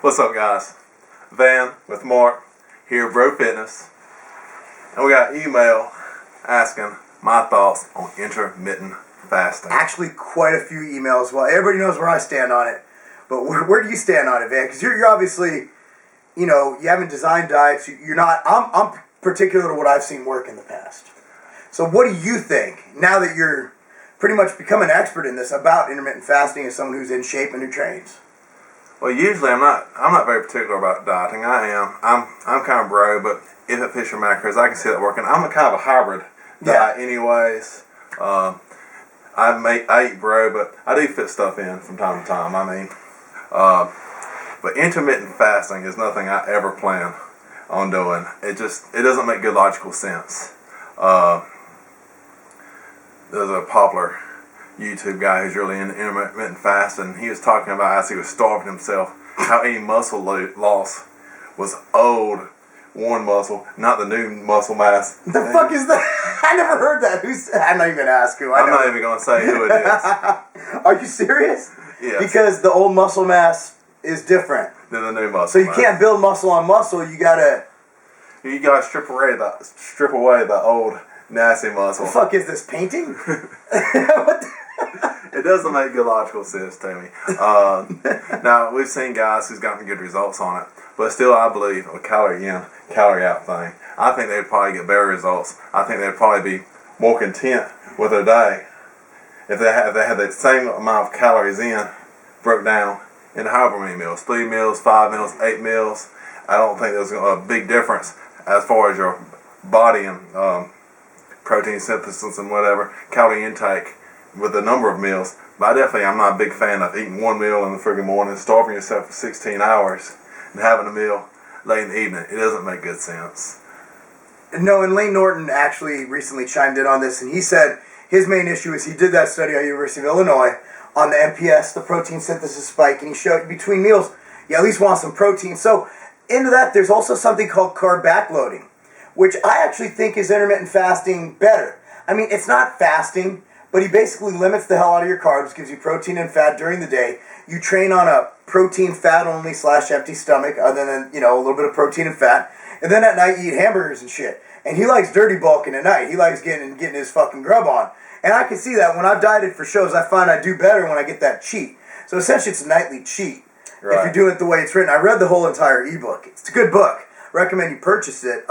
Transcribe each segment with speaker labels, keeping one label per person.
Speaker 1: What's up, guys? Van with Mark here, Bro Fitness, and we got email asking my thoughts on intermittent fasting.
Speaker 2: Actually, quite a few emails. Well, everybody knows where I stand on it, but where do you stand on it, Van? Because you're obviously, you haven't designed diets. You're not. I'm particular to what I've seen work in the past. So, what do you think now that you're pretty much become an expert in this about intermittent fasting as someone who's in shape and who trains?
Speaker 1: Well, usually I'm not very particular about dieting. I'm kind of bro, but if it fits your macros, I can see that working. I'm a kind of a hybrid diet, anyways. I eat bro, but I do fit stuff in from time to time. But intermittent fasting is nothing I ever plan on doing. It doesn't make good logical sense. There's a popular YouTube guy who's really into intermittent fasting. He was talking about as he was starving himself, how any muscle loss was old, worn muscle, not the new muscle mass.
Speaker 2: The fuck is that? I never heard that. I'm not even gonna ask who.
Speaker 1: I'm not even gonna say who it is.
Speaker 2: Are you serious?
Speaker 1: Yes.
Speaker 2: Because the old muscle mass is different
Speaker 1: than the new muscle.
Speaker 2: So you can't build muscle on muscle. You gotta
Speaker 1: strip away the old nasty muscle.
Speaker 2: The fuck is this, painting?
Speaker 1: It doesn't make good logical sense to me. Now, we've seen guys who's gotten good results on it, but still I believe a calorie in, calorie out thing. I think they'd probably get better results. I think they'd probably be more content with their day if they had the same amount of calories in, broke down into however many meals, 3 meals, 5 meals, 8 meals. I don't think there's a big difference as far as your body and protein synthesis and whatever, calorie intake with the number of meals. But I'm not a big fan of eating one meal in the friggin' morning, starving yourself for 16 hours, and having a meal late in the evening. It doesn't make good sense.
Speaker 2: No, and Lane Norton actually recently chimed in on this, and he said his main issue is he did that study at University of Illinois on the MPS, the protein synthesis spike, and he showed between meals, you at least want some protein. So into that, there's also something called carb backloading, which I actually think is intermittent fasting better. I mean, it's not fasting, but he basically limits the hell out of your carbs, gives you protein and fat during the day. You train on a protein, fat only / empty stomach, other than, a little bit of protein and fat. And then at night you eat hamburgers and shit. And he likes dirty bulking at night. He likes getting his fucking grub on. And I can see that when I've dieted for shows, I find I do better when I get that cheat. So essentially it's a nightly cheat. Right. If you're doing it the way it's written. I read the whole entire ebook. It's a good book. Recommend you purchase it.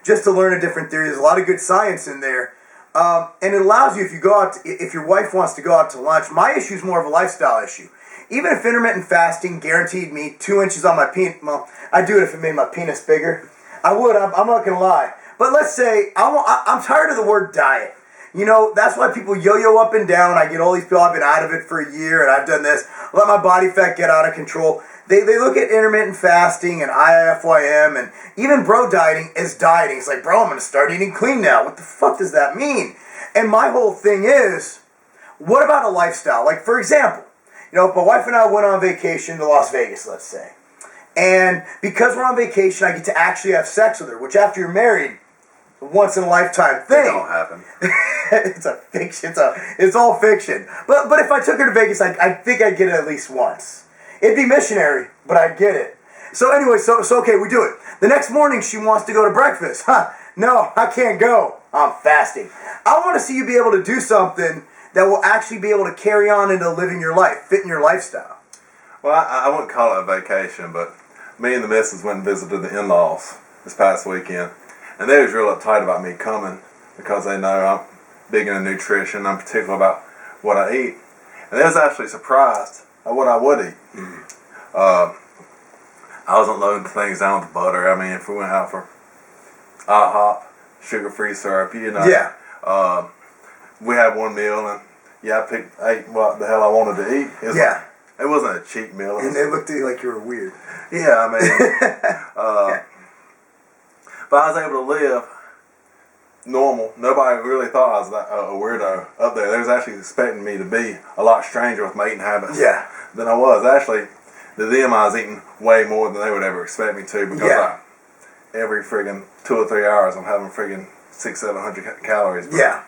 Speaker 2: Just to learn a different theory. There's a lot of good science in there. And it allows you, if your wife wants to go out to lunch, my issue is more of a lifestyle issue. Even if intermittent fasting guaranteed me 2 inches on my penis, well, I'd do it if it made my penis bigger. I would, I'm not going to lie. But let's say, I'm tired of the word diet. That's why people yo-yo up and down. I get all these people, I've been out of it for a year, and I've done this. Let my body fat get out of control. They look at intermittent fasting and IFYM and even bro dieting as dieting. It's like, bro, I'm going to start eating clean now. What the fuck does that mean? And my whole thing is, what about a lifestyle? Like, for example, if my wife and I went on vacation to Las Vegas, let's say, and because we're on vacation, I get to actually have sex with her, which after you're married, once in a lifetime thing.
Speaker 1: It don't happen.
Speaker 2: It's a fiction. It's all fiction. But if I took her to Vegas, I think I'd get it at least once. It'd be missionary, but I'd get it. So anyway, so okay, we do it. The next morning, she wants to go to breakfast. No, I can't go. I'm fasting. I want to see you be able to do something that will actually be able to carry on into living your life, fit in your lifestyle.
Speaker 1: Well, I wouldn't call it a vacation, but me and the missus went and visited the in-laws this past weekend. And they was real uptight about me coming because they know I'm big into nutrition. I'm particular about what I eat. And they was actually surprised at what I would eat. Mm-hmm. I wasn't loading things down with butter. I mean, if we went out for IHOP, sugar-free syrup,
Speaker 2: Yeah.
Speaker 1: We had one meal, and I ate what the hell I wanted to eat. It wasn't a cheap meal.
Speaker 2: And they looked at you like you were weird.
Speaker 1: Yeah, I mean... But I was able to live normal. Nobody really thought I was a weirdo up there. They was actually expecting me to be a lot stranger with my eating habits than I was. Actually, to them, I was eating way more than they would ever expect me to because every friggin' 2 or 3 hours, I'm having friggin' 600-700 calories. But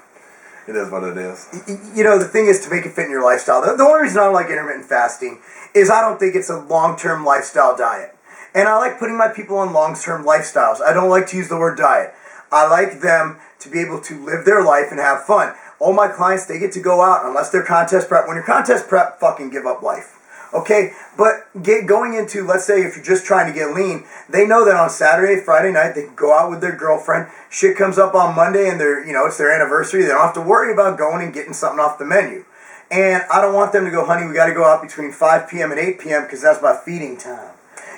Speaker 1: it is what it is.
Speaker 2: You know, the thing is to make it fit in your lifestyle. The only reason I don't like intermittent fasting is I don't think it's a long-term lifestyle diet. And I like putting my people on long-term lifestyles. I don't like to use the word diet. I like them to be able to live their life and have fun. All my clients, they get to go out unless they're contest prep. When you're contest prep, fucking give up life. Okay? But going into, let's say if you're just trying to get lean, they know that on Saturday, Friday night, they can go out with their girlfriend. Shit comes up on Monday and it's their anniversary. They don't have to worry about going and getting something off the menu. And I don't want them to go, honey, we got to go out between 5 p.m. and 8 p.m. because that's my feeding time.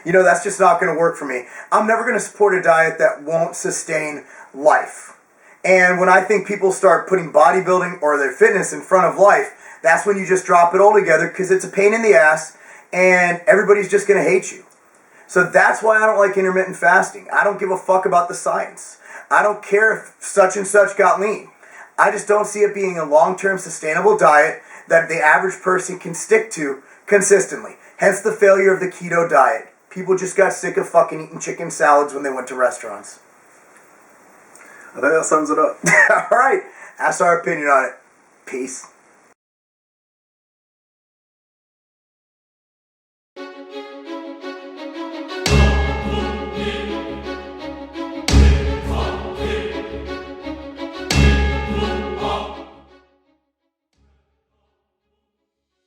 Speaker 2: That's just not going to work for me. I'm never going to support a diet that won't sustain life. And when I think people start putting bodybuilding or their fitness in front of life, that's when you just drop it all together because it's a pain in the ass and everybody's just going to hate you. So that's why I don't like intermittent fasting. I don't give a fuck about the science. I don't care if such and such got lean. I just don't see it being a long-term sustainable diet that the average person can stick to consistently. Hence the failure of the keto diet. People just got sick of fucking eating chicken salads when they went to restaurants.
Speaker 1: I think that sums it up.
Speaker 2: All right. That's our opinion on it. Peace.